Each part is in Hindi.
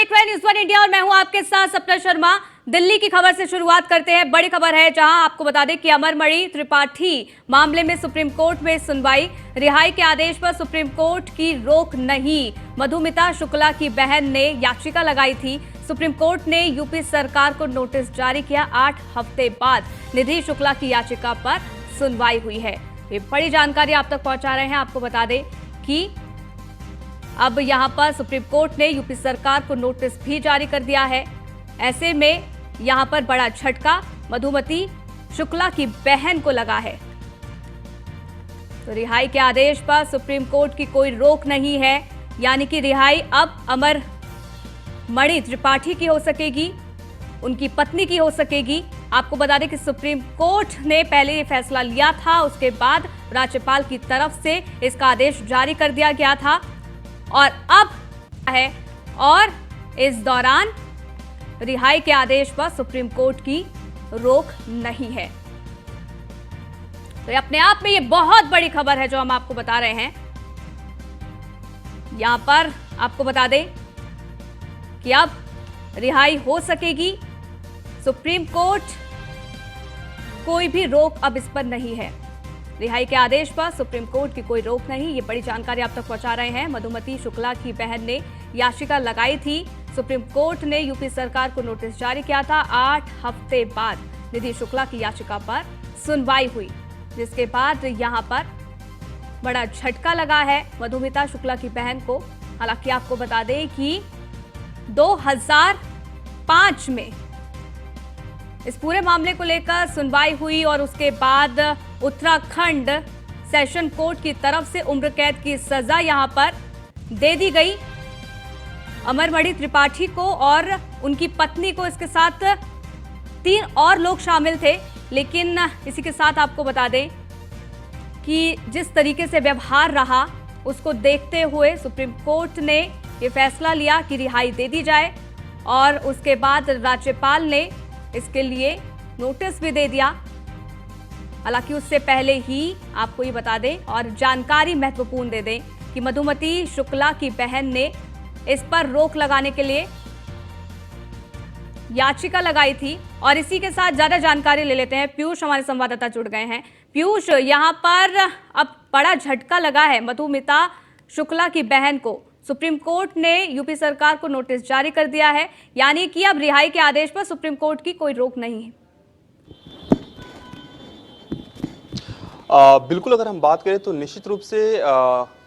देख रहे हैं न्यूज़ 1 इंडिया और मैं हूं आपके साथ सपना शर्मा। दिल्ली की खबर से शुरुआत करते हैं। बड़ी खबर है जहां आपको बता दें कि अमरमणि त्रिपाठी मामले में सुप्रीम कोर्ट में सुनवाई। रिहाई के आदेश पर सुप्रीम कोर्ट की रोक नहीं। मधुमिता शुक्ला की बहन ने याचिका लगाई थी। सुप्रीम कोर्ट ने यूपी सरकार को नोटिस जारी किया। 8 हफ्ते बाद निधि शुक्ला की याचिका पर सुनवाई हुई है। ये बड़ी जानकारी आप तक पहुंचा रहे हैं। आपको बता दें कि अब यहां पर सुप्रीम कोर्ट ने यूपी सरकार को नोटिस भी जारी कर दिया है। ऐसे में यहां पर बड़ा झटका मधुमती शुक्ला की बहन को लगा है। तो रिहाई के आदेश पर सुप्रीम कोर्ट की कोई रोक नहीं है, यानी कि रिहाई अब अमरमणि त्रिपाठी की हो सकेगी, उनकी पत्नी की हो सकेगी। आपको बता दें कि सुप्रीम कोर्ट ने पहले ये फैसला लिया था, उसके बाद राज्यपाल की तरफ से इसका आदेश जारी कर दिया गया था और अब है और इस दौरान रिहाई के आदेश पर सुप्रीम कोर्ट की रोक नहीं है। तो अपने आप में ये बहुत बड़ी खबर है जो हम आपको बता रहे हैं। यहां पर आपको बता दें कि अब रिहाई हो सकेगी। सुप्रीम कोर्ट कोई भी रोक अब इस पर नहीं है। रिहाई के आदेश पर सुप्रीम कोर्ट की कोई रोक नहीं। ये बड़ी जानकारी आप तक पहुंचा रहे हैं। मधुमती शुक्ला की बहन ने याचिका लगाई थी। सुप्रीम कोर्ट ने यूपी सरकार को नोटिस जारी किया था। 8 हफ्ते बाद निधि शुक्ला की याचिका पर सुनवाई हुई, जिसके बाद यहां पर बड़ा झटका लगा है मधुमिता शुक्ला की बहन को। हालांकि आपको बता दें कि 2005 में इस पूरे मामले को लेकर सुनवाई हुई और उसके बाद उत्तराखंड सेशन कोर्ट की तरफ से उम्र कैद की सजा यहां पर दे दी गई अमरमणि त्रिपाठी को और उनकी पत्नी को। इसके साथ 3 और लोग शामिल थे, लेकिन इसी के साथ आपको बता दें कि जिस तरीके से व्यवहार रहा उसको देखते हुए सुप्रीम कोर्ट ने यह फैसला लिया कि रिहाई दे दी जाए और उसके बाद राज्यपाल ने इसके लिए नोटिस भी दे दिया। हालांकि उससे पहले ही आपको ये बता दें और जानकारी महत्वपूर्ण दे दें कि मधुमती शुक्ला की बहन ने इस पर रोक लगाने के लिए याचिका लगाई थी। और इसी के साथ ज्यादा जानकारी ले लेते हैं। पीयूष हमारे संवाददाता जुड़ गए हैं। पीयूष, यहां पर अब बड़ा झटका लगा है मधुमिता शुक्ला की बहन को। सुप्रीम कोर्ट ने यूपी सरकार को नोटिस जारी कर दिया है, यानी कि अब रिहाई के आदेश पर सुप्रीम कोर्ट की कोई रोक नहीं है। बिल्कुल, अगर हम बात करें तो निश्चित रूप से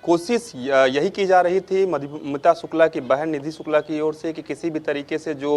कोशिश यही की जा रही थी मधुमिता शुक्ला की बहन निधि शुक्ला की ओर से कि किसी भी तरीके से जो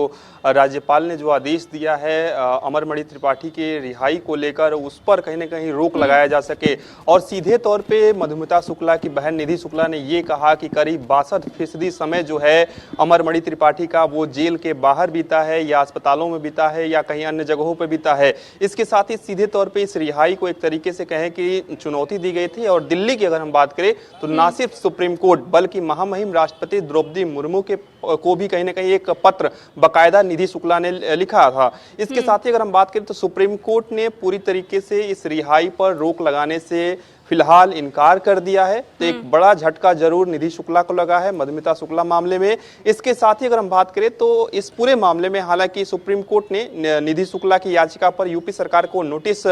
राज्यपाल ने जो आदेश दिया है अमरमणि त्रिपाठी के रिहाई को लेकर, उस पर कहीं ना कहीं रोक लगाया जा सके। और सीधे तौर पे मधुमिता शुक्ला की बहन निधि शुक्ला ने ये कहा कि करीब 62% समय जो है अमरमणि त्रिपाठी का वो जेल के बाहर बीता है या अस्पतालों में बीता है या कहीं अन्य जगहों पर बीता है। इसके साथ ही सीधे तौर पर इस रिहाई को एक तरीके से कहें कि चुनौती दी गई थी। और दिल्ली की अगर हम बात करें तो ना सिर्फ सुप्रीम कोर्ट बल्कि महामहिम राष्ट्रपति द्रौपदी मुर्मू को भी कहीं ना कहीं एक पत्र बकायदा निधि शुक्ला ने लिखा था। इसके साथ ही अगर हम बात करें तो सुप्रीम कोर्ट ने पूरी तरीके से इस रिहाई पर रोक लगाने से फिलहाल इनकार कर दिया है। तो एक बड़ा झटका जरूर निधि शुक्ला को लगा है मधुमिता शुक्ला मामले में। इसके साथ ही अगर हम बात करें तो इस पूरे मामले में हालांकि सुप्रीम कोर्ट ने निधि शुक्ला की याचिका पर यूपी सरकार को नोटिस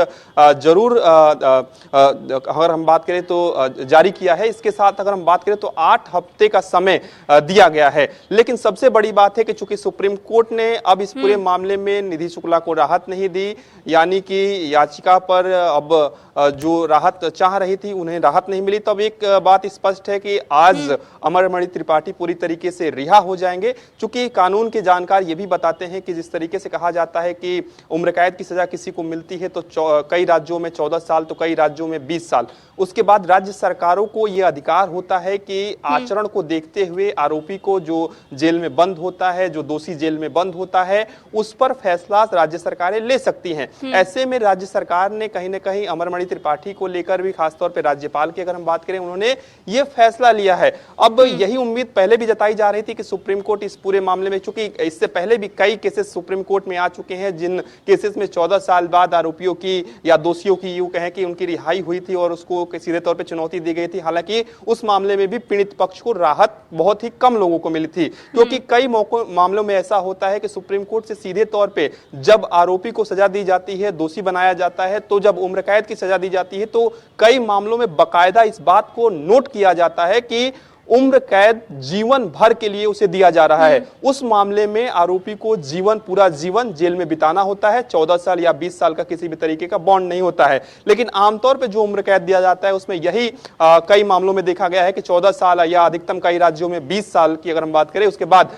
जरूर अगर हम बात करें तो जारी किया है। इसके साथ अगर हम बात करें तो 8 हफ्ते का समय दिया गया है। लेकिन सबसे बड़ी बात है कि चूंकि सुप्रीम कोर्ट ने अब इस पूरे मामले में निधि शुक्ला को राहत नहीं दी, यानी कि याचिका पर अब जो राहत चाह रही थी उन्हें राहत नहीं मिली, तब एक बात स्पष्ट है कि आज अमरमणि त्रिपाठी पूरी तरीके से रिहा हो जाएंगे। चूंकि कानून के जानकार ये भी बताते हैं कि जिस तरीके से कहा जाता है कि उम्र कैद की सजा किसी को मिलती है तो कई राज्यों में 14 साल तो कई राज्यों में 20 साल। उसके बाद राज्य सरकारों को यह अधिकार होता है कि आचरण को देखते हुए आरोपी को जो जेल में बंद होता है, जो दोषी जेल में बंद होता है, उस पर फैसला राज्य सरकारें ले सकती हैं। ऐसे में राज्य सरकार ने कहीं ना कहीं अमरमणि त्रिपाठी को लेकर भी खास खासतौर पे राज्यपाल की अगर हम बात करें, उन्होंने ये फैसला लिया है। अब यही उम्मीद पहले भी जताई जा रही थी कि सुप्रीम कोर्ट इस पूरे मामले में, चूंकि इससे पहले भी कई केसेस सुप्रीम कोर्ट में आ चुके हैं, जिन केसेस में 14 साल बाद आरोपियों की या दोषियों की यूं कहें कि उनकी रिहाई हुई थी और उसको सीधे तौर पे चुनौती दी गई थी। हालांकि उस मामले में भी पीड़ित पक्ष को राहत बहुत ही कम लोगों को मिली थी, क्योंकि कई मामलों में ऐसा होता है कि सुप्रीम कोर्ट से सीधे तौर पे जब आरोपी को सजा दी जाती है, दोषी बनाया जाता है, तो जब उम्र कैद की सजा दी जाती है तो कई मामलों में बकायदा इस बात को नोट किया जाता है कि उम्र कैद जीवन भर के लिए उसे दिया जा रहा है। उस मामले में आरोपी को पूरा जीवन जेल में बिताना होता है। 14 साल या 20 साल का किसी भी तरीके का बॉन्ड नहीं होता है। लेकिन आमतौर पे जो उम्र कैद दिया जाता है उसमें यही कई मामलों में देखा गया है कि 14 साल या अधिकतम कई राज्यों में 20 साल की अगर हम बात करें, उसके बाद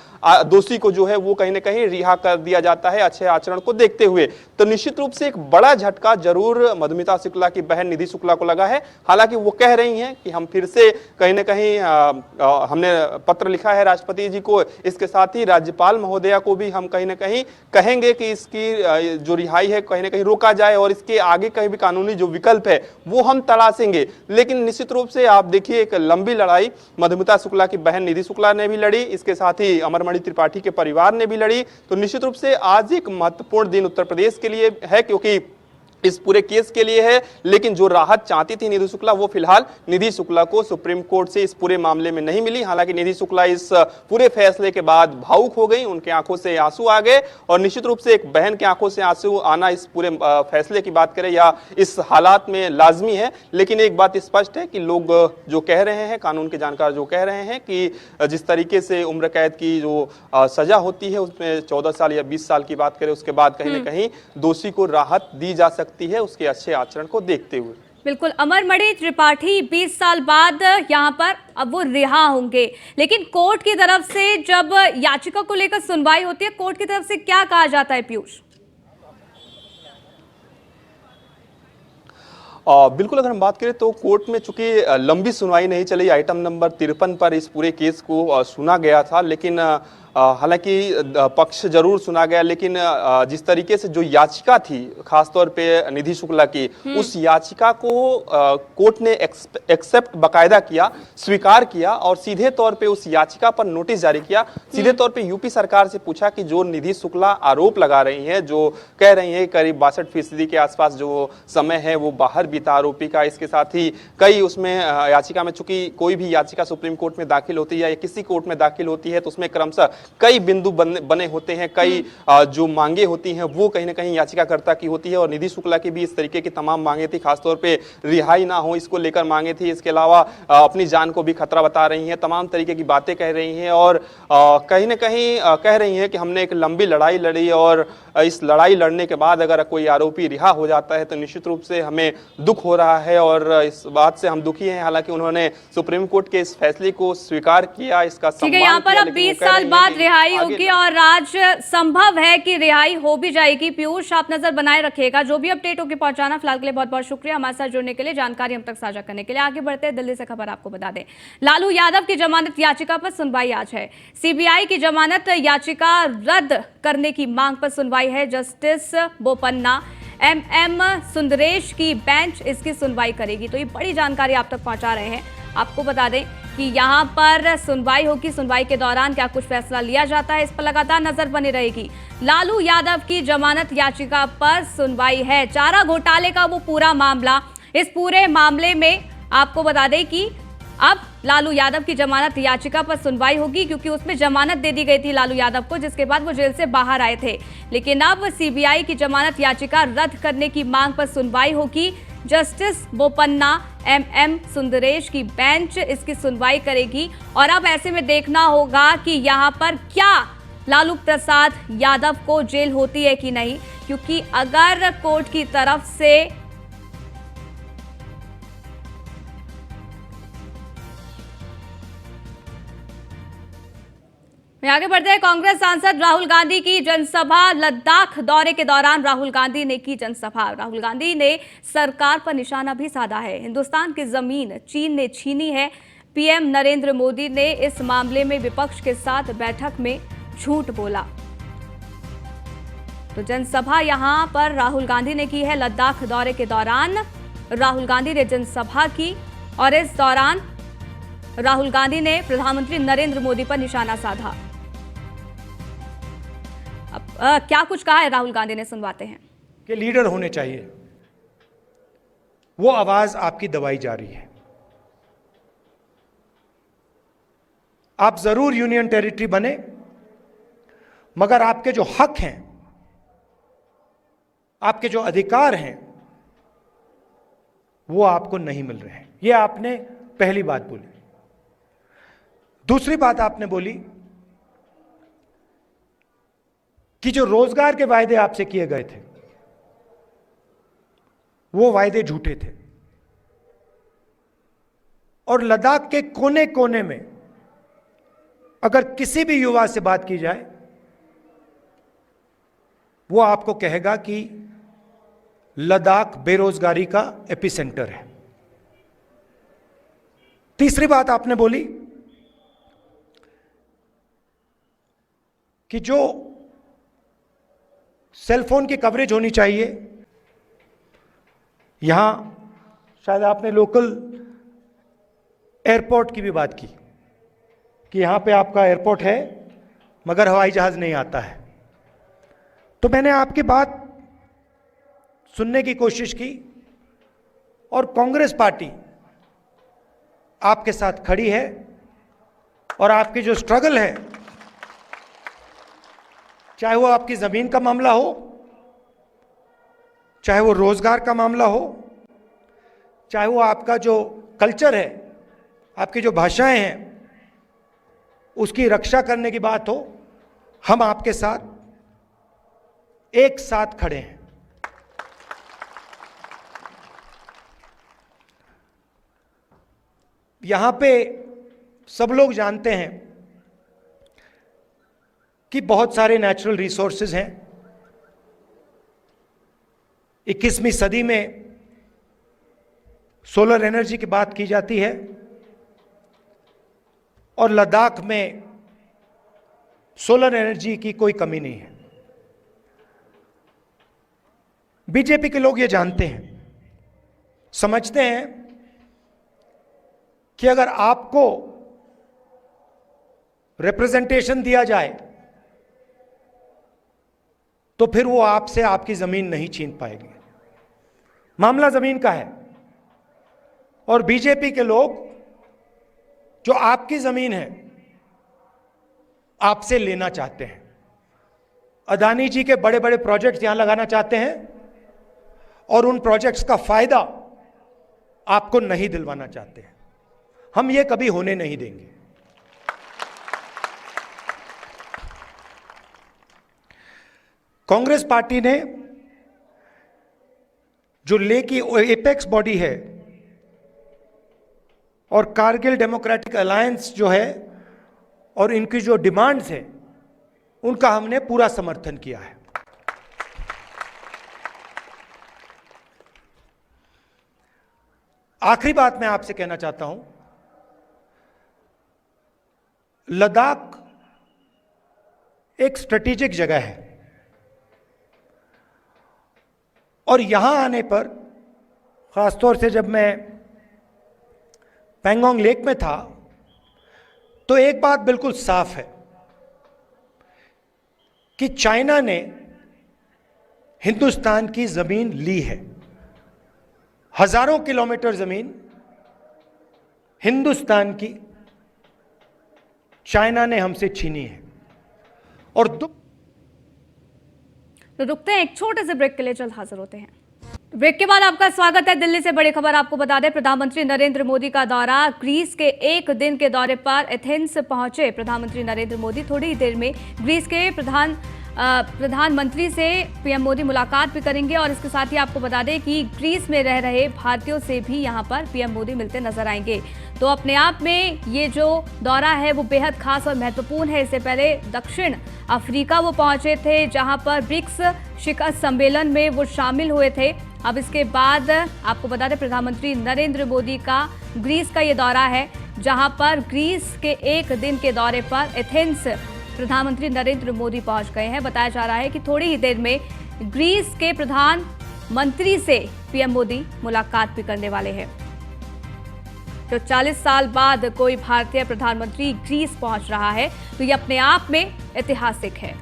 दोषी को जो है वो कहीं ना कहीं रिहा कर दिया जाता है अच्छे आचरण को देखते हुए। तो निश्चित रूप से एक बड़ा झटका जरूर मधुमिता शुक्ला की बहन निधि शुक्ला को लगा है। हालांकि वो कह रही हैं कि हम फिर से कहीं ना कहीं हमने पत्र लिखा है राष्ट्रपति जी को, इसके साथ ही राज्यपाल महोदया को भी हम कहीं ना कहीं कहेंगे कि इसकी जो रिहाई है कहीं ना कहीं रोका जाए और इसके आगे कहीं भी कानूनी जो विकल्प है वो हम तलाशेंगे। लेकिन निश्चित रूप से आप देखिए, एक लंबी लड़ाई मधुमिता शुक्ला की बहन निधि शुक्ला ने भी लड़ी, इसके साथ ही अमरमणि त्रिपाठी के परिवार ने भी लड़ी। तो निश्चित रूप से आज एक महत्वपूर्ण दिन उत्तर प्रदेश के लिए है, क्योंकि इस पूरे केस के लिए है। लेकिन जो राहत चाहती थी निधि शुक्ला, वो फिलहाल निधि शुक्ला को सुप्रीम कोर्ट से इस पूरे मामले में नहीं मिली। हालांकि निधि शुक्ला इस पूरे फैसले के बाद भावुक हो गई, उनके आंखों से आंसू आ गए। और निश्चित रूप से एक बहन की आंखों से आंसू आना इस पूरे फैसले की बात करें या इस हालात में लाजमी है। लेकिन एक बात स्पष्ट है कि लोग जो कह रहे हैं, कानून के जानकार जो कह रहे हैं कि जिस तरीके से उम्र कैद की जो सजा होती है उसमें 14 साल या 20 साल की बात करें, उसके बाद कहीं ना कहीं दोषी को राहत दी जा सकती है उसके अच्छे आचरण को देखते हुए। बिल्कुल, अमरमणि त्रिपाठी 20 साल बाद यहाँ पर अब वो रिहा होंगे। लेकिन कोर्ट की तरफ से जब याचिका को लेकर सुनवाई होती है, कोर्ट की तरफ से क्या कहा जाता है पीयूष? बिल्कुल, अगर हम बात करें तो कोर्ट में चूंकि लंबी सुनवाई नहीं चली, आइटम नंबर 53 पर इस पूरे केस को सुना गया था। लेकिन हालांकि पक्ष जरूर सुना गया, लेकिन जिस तरीके से जो याचिका थी खासतौर पे निधि शुक्ला की, उस याचिका को कोर्ट ने एक्सेप्ट बाकायदा किया, स्वीकार किया और सीधे तौर पे उस याचिका पर नोटिस जारी किया। सीधे तौर पे यूपी सरकार से पूछा कि जो निधि शुक्ला आरोप लगा रही हैं, जो कह रही हैं करीब 62% के आसपास जो समय है वो बाहर बीता आरोपी का, इसके साथ ही कई उसमें याचिका में, चूंकि कोई भी याचिका सुप्रीम कोर्ट में दाखिल होती है या किसी कोर्ट में दाखिल होती है तो उसमें क्रमशः कई बिंदु बने होते हैं, कई जो मांगे होती हैं वो कहीं ना कहीं याचिकाकर्ता की होती है। और निधि शुक्ला की भी इस तरीके की तमाम मांगे थी, खासतौर पे रिहाई ना हो इसको लेकर मांगे थी। इसके अलावा अपनी जान को भी खतरा बता रही हैं, तमाम तरीके की बातें कह रही हैं और कहीं ना कहीं कह रही हैं कि हमने एक लंबी लड़ाई लड़ी और इस लड़ाई लड़ने के बाद अगर कोई आरोपी रिहा हो जाता है तो निश्चित रूप से हमें दुख हो रहा है और इस बात से हम दुखी हैं। हालांकि उन्होंने सुप्रीम कोर्ट के इस फैसले को स्वीकार किया, इसका सम्मान किया। यहाँ पर अब 20 साल बाद रिहाई होगी और आज संभव है कि रिहाई हो भी जाएगी। पीयूष, आप नजर बनाए रखिएगा, जो भी अपडेट होगी पहुंचाना। फिलहाल के लिए बहुत बहुत शुक्रिया हमारे साथ जुड़ने के लिए, जानकारी हम तक साझा करने के लिए। आगे बढ़ते हैं, दिल्ली से खबर आपको बता दें, लालू यादव की जमानत याचिका पर सुनवाई आज है। सीबीआई की जमानत याचिका रद्द करने की मांग पर सुनवाई है। जस्टिस बोपन्ना एमएम सुंदरेश की बेंच इसकी सुनवाई करेगी। तो ये बड़ी जानकारी आप तक पहुंचा रहे हैं। आपको बता दें कि यहाँ पर सुनवाई होगी, सुनवाई के दौरान क्या कुछ फैसला लिया जाता है इस पर लगातार नजर बनी रहेगी। लालू यादव की जमानत याचिका पर सुनवाई है। चारा घोटाले का वो पूरा मामला, इस पूरे मामले में आपको बता दें कि अब लालू यादव की जमानत याचिका पर सुनवाई होगी, क्योंकि उसमें जमानत दे दी गई थी लालू यादव को, जिसके बाद वो जेल से बाहर आए थे। लेकिन अब सीबीआई की जमानत याचिका रद्द करने की मांग पर सुनवाई होगी। जस्टिस बोपन्ना एमएम सुंदरेश की बेंच इसकी सुनवाई करेगी। और अब ऐसे में देखना होगा कि यहाँ पर क्या लालू प्रसाद यादव को जेल होती है कि नहीं, क्योंकि अगर कोर्ट की तरफ से आगे बढ़ते हैं, कांग्रेस सांसद राहुल गांधी की जनसभा। लद्दाख दौरे के दौरान राहुल गांधी ने की जनसभा। राहुल गांधी ने सरकार पर निशाना भी साधा है। हिंदुस्तान की जमीन चीन ने छीनी है। पीएम नरेंद्र मोदी ने इस मामले में विपक्ष के साथ बैठक में झूठ बोला। तो जनसभा यहां पर राहुल गांधी ने की है लद्दाख दौरे के दौरान। राहुल गांधी ने जनसभा की और इस दौरान राहुल गांधी ने प्रधानमंत्री नरेंद्र मोदी पर निशाना साधा। अब क्या कुछ कहा है राहुल गांधी ने, सुनवाते हैं। कि लीडर होने चाहिए, वो आवाज आपकी दबाई जा रही है। आप जरूर यूनियन टेरिटरी बने, मगर आपके जो हक हैं, आपके जो अधिकार हैं, वो आपको नहीं मिल रहे हैं। ये आपने पहली बात बोली। दूसरी बात आपने बोली कि जो रोजगार के वायदे आपसे किए गए थे, वो वायदे झूठे थे। और लद्दाख के कोने कोने में अगर किसी भी युवा से बात की जाए, वो आपको कहेगा कि लद्दाख बेरोजगारी का एपिसेंटर है। तीसरी बात आपने बोली कि जो सेलफोन की कवरेज होनी चाहिए, यहां शायद आपने लोकल एयरपोर्ट की भी बात की कि यहां पे आपका एयरपोर्ट है मगर हवाई जहाज नहीं आता है। तो मैंने आपकी बात सुनने की कोशिश की और कांग्रेस पार्टी आपके साथ खड़ी है और आपकी जो स्ट्रगल है, चाहे वो आपकी जमीन का मामला हो, चाहे वो रोजगार का मामला हो, चाहे वो आपका जो कल्चर है, आपकी जो भाषाएं हैं, उसकी रक्षा करने की बात हो, हम आपके साथ एक साथ खड़े हैं। यहां पे सब लोग जानते हैं कि बहुत सारे नेचुरल रिसोर्सेज हैं। 21वीं सदी में सोलर एनर्जी की बात की जाती है और लद्दाख में सोलर एनर्जी की कोई कमी नहीं है। बीजेपी के लोग ये जानते हैं, समझते हैं कि अगर आपको रिप्रेजेंटेशन दिया जाए तो फिर वो आपसे आपकी जमीन नहीं छीन पाएगी। मामला जमीन का है और बीजेपी के लोग जो आपकी जमीन है आपसे लेना चाहते हैं। अदानी जी के बड़े बड़े प्रोजेक्ट्स यहां लगाना चाहते हैं और उन प्रोजेक्ट्स का फायदा आपको नहीं दिलवाना चाहते हैं। हम ये कभी होने नहीं देंगे। कांग्रेस पार्टी ने जो ले की एपेक्स बॉडी है और कारगिल डेमोक्रेटिक अलायंस जो है और इनकी जो डिमांड्स हैं, उनका हमने पूरा समर्थन किया है। आखिरी बात मैं आपसे कहना चाहता हूं, लद्दाख एक स्ट्रेटेजिक जगह है और यहां आने पर, खासतौर से जब मैं पैंगोंग लेक में था, तो एक बात बिल्कुल साफ है कि चाइना ने हिंदुस्तान की जमीन ली है। हजारों किलोमीटर जमीन हिंदुस्तान की चाइना ने हमसे छीनी है। और तो रुकते हैं, एक छोटे से ब्रेक के लिए जल्द हाजिर होते हैं। ब्रेक के बाद आपका स्वागत है। दिल्ली से बड़ी खबर आपको बता दें, प्रधानमंत्री नरेंद्र मोदी का दौरा, ग्रीस के एक दिन के दौरे पर एथेंस पहुंचे प्रधानमंत्री नरेंद्र मोदी। थोड़ी ही देर में ग्रीस के प्रधानमंत्री से पीएम मोदी मुलाकात भी करेंगे और इसके साथ ही आपको बता दें कि ग्रीस में रह रहे भारतीयों से भी यहां पर पीएम मोदी मिलते नजर आएंगे। तो अपने आप में ये जो दौरा है वो बेहद खास और महत्वपूर्ण है। इससे पहले दक्षिण अफ्रीका वो पहुंचे थे, जहां पर ब्रिक्स शिखर सम्मेलन में वो शामिल हुए थे। अब इसके बाद आपको बता दें, प्रधानमंत्री नरेंद्र मोदी का ग्रीस का ये दौरा है, जहां पर ग्रीस के एक दिन के दौरे पर एथेंस प्रधानमंत्री नरेंद्र मोदी पहुंच गए हैं। बताया जा रहा है कि थोड़ी ही देर में ग्रीस के प्रधानमंत्री से पीएम मोदी मुलाकात भी करने वाले हैं। तो 40 साल बाद कोई भारतीय प्रधानमंत्री ग्रीस पहुंच रहा है तो ये अपने आप में ऐतिहासिक है।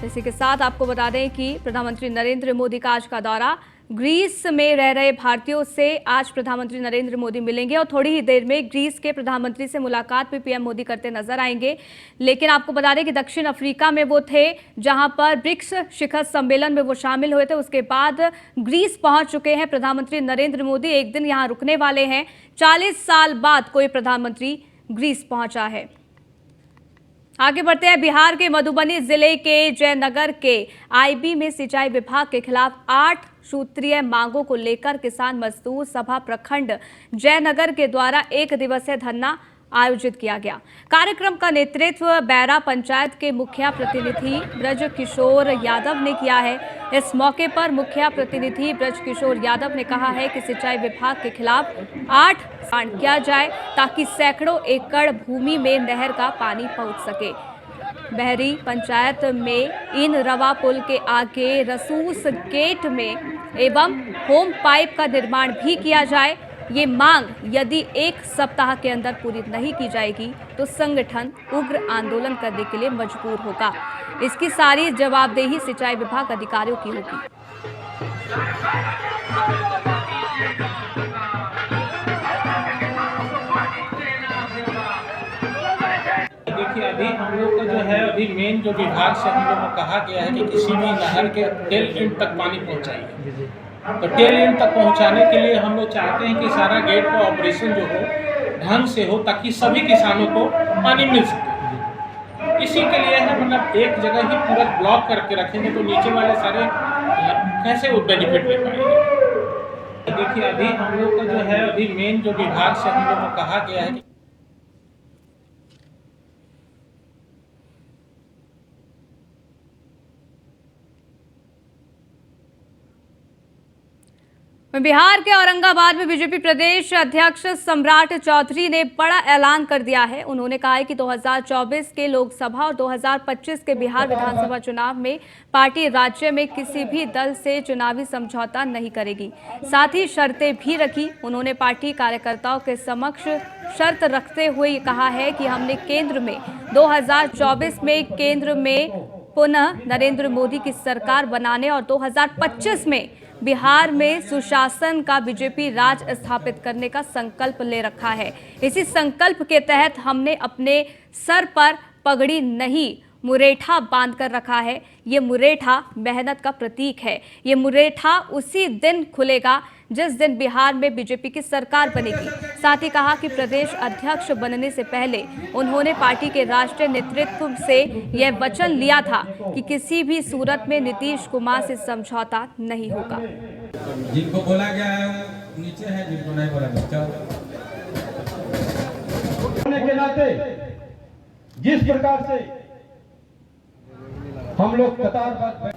इसी के साथ आपको बता दें कि प्रधानमंत्री नरेंद्र मोदी का आज का दौरा, ग्रीस में रह रहे भारतीयों से आज प्रधानमंत्री नरेंद्र मोदी मिलेंगे और थोड़ी ही देर में ग्रीस के प्रधानमंत्री से मुलाकात भी पीएम मोदी करते नजर आएंगे। लेकिन आपको बता दें कि दक्षिण अफ्रीका में वो थे जहां पर ब्रिक्स शिखर सम्मेलन में वो शामिल हुए थे। उसके बाद ग्रीस पहुंच चुके हैं प्रधानमंत्री नरेंद्र मोदी, एक दिन यहां रुकने वाले हैं। 40 साल बाद कोई प्रधानमंत्री ग्रीस पहुंचा है। आगे बढ़ते हैं। बिहार के मधुबनी जिले के जयनगर के आईबी में सिंचाई विभाग के खिलाफ 8 सूत्रीय मांगों को लेकर किसान मजदूर सभा प्रखंड जयनगर के द्वारा 1 दिवसीय धरना आयोजित किया गया। कार्यक्रम का नेतृत्व बैरा पंचायत के मुखिया प्रतिनिधि ब्रज किशोर यादव ने किया है। इस मौके पर मुखिया प्रतिनिधि ब्रज किशोर यादव ने कहा है कि सिंचाई विभाग के खिलाफ 8 कांड किया जाए ताकि सैकड़ों एकड़ भूमि में नहर का पानी पहुंच सके। बहरी पंचायत में इन रवा पुल के आगे रसूस गेट में एवं होम पाइप का निर्माण भी किया जाए। ये मांग यदि 1 सप्ताह के अंदर पूरी नहीं की जाएगी तो संगठन उग्र आंदोलन करने के लिए मजबूर होगा। इसकी सारी जवाबदेही सिंचाई विभाग अधिकारियों की होगी। देखिए, अभी हम लोग का जो है अभी मेन जो विभाग से हम लोग को कहा गया है कि किसी भी नहर के टेल एंड तक पानी पहुंचाइए। तो टेल एंड तक पहुंचाने के लिए हम लोग चाहते हैं कि सारा गेट का ऑपरेशन जो हो ढंग से हो ताकि सभी किसानों को पानी मिल सके। इसी के लिए है मतलब एक जगह ही पूरा ब्लॉक करके रखेंगे तो नीचे वाले सारे कैसे वो बेनिफिट ले पाएंगे। देखिए, अभी हम लोग का जो है अभी मेन जो विभाग से हम लोग को कहा गया है कि बिहार के औरंगाबाद में बीजेपी प्रदेश अध्यक्ष सम्राट चौधरी ने बड़ा ऐलान कर दिया है। उन्होंने कहा है कि 2024 के लोकसभा और 2025 के बिहार विधानसभा चुनाव में पार्टी राज्य में किसी भी दल से चुनावी समझौता नहीं करेगी। साथ ही शर्तें भी रखी। उन्होंने पार्टी कार्यकर्ताओं के समक्ष शर्त रखते हुए कहा है कि हमने केंद्र में 2024 में केंद्र में पुनः नरेंद्र मोदी की सरकार बनाने और 2025 में बिहार में सुशासन का बीजेपी राज स्थापित करने का संकल्प ले रखा है। इसी संकल्प के तहत हमने अपने सर पर पगड़ी नहीं मुरेठा बांध कर रखा है। ये मुरेठा मेहनत का प्रतीक है। ये मुरेठा उसी दिन खुलेगा जिस दिन बिहार में बीजेपी की सरकार बनेगी। साथ ही कहा कि प्रदेश अध्यक्ष बनने से पहले उन्होंने पार्टी के राष्ट्रीय नेतृत्व से यह वचन लिया था कि किसी भी सूरत में नीतीश कुमार से समझौता नहीं होगा। जिनको बोला गया है वो नीचे है, जिनको नहीं बोला गया के नाते जिस प्रकार से हम लोग कतारबद्ध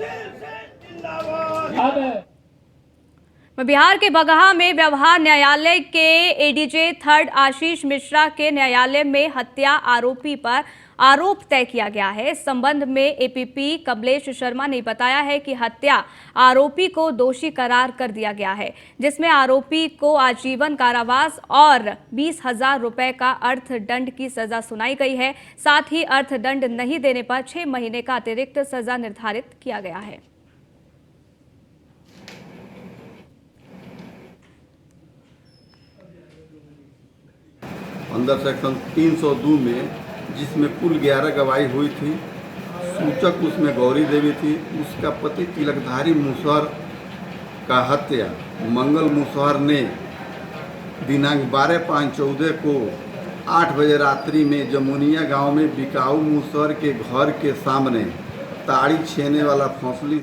बिहार के बगहा में व्यवहार न्यायालय के एडीजे 3rd आशीष मिश्रा के न्यायालय में हत्या आरोपी पर आरोप तय किया गया है। इस संबंध में एपीपी कमलेश शर्मा ने बताया है कि हत्या आरोपी को दोषी करार कर दिया गया है, जिसमें आरोपी को आजीवन कारावास और 20,000 रुपए का अर्थदंड की सजा सुनाई गई है। साथ ही अर्थदंड नहीं देने पर 6 महीने का अतिरिक्त सजा निर्धारित किया गया है। अंदर सेक्शन 302 में जिसमें कुल 11 गवाही हुई थी, सूचक उसमें गौरी देवी थी, उसका पति तिलकधारी मुसहर का हत्या मंगल मुसहर ने दिनांक 12/5/14 को 8 बजे रात्रि में जमुनिया गांव में बिकाऊ मुसहर के घर के सामने ताड़ी छेने वाला फौसली।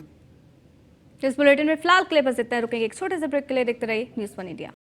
इस बुलेटिन में फिलहाल के लिए बस इतना, रुकेंगे एक छोटे से ब्रेक के लिए। देखते रहिए न्यूज़ 1 इंडिया।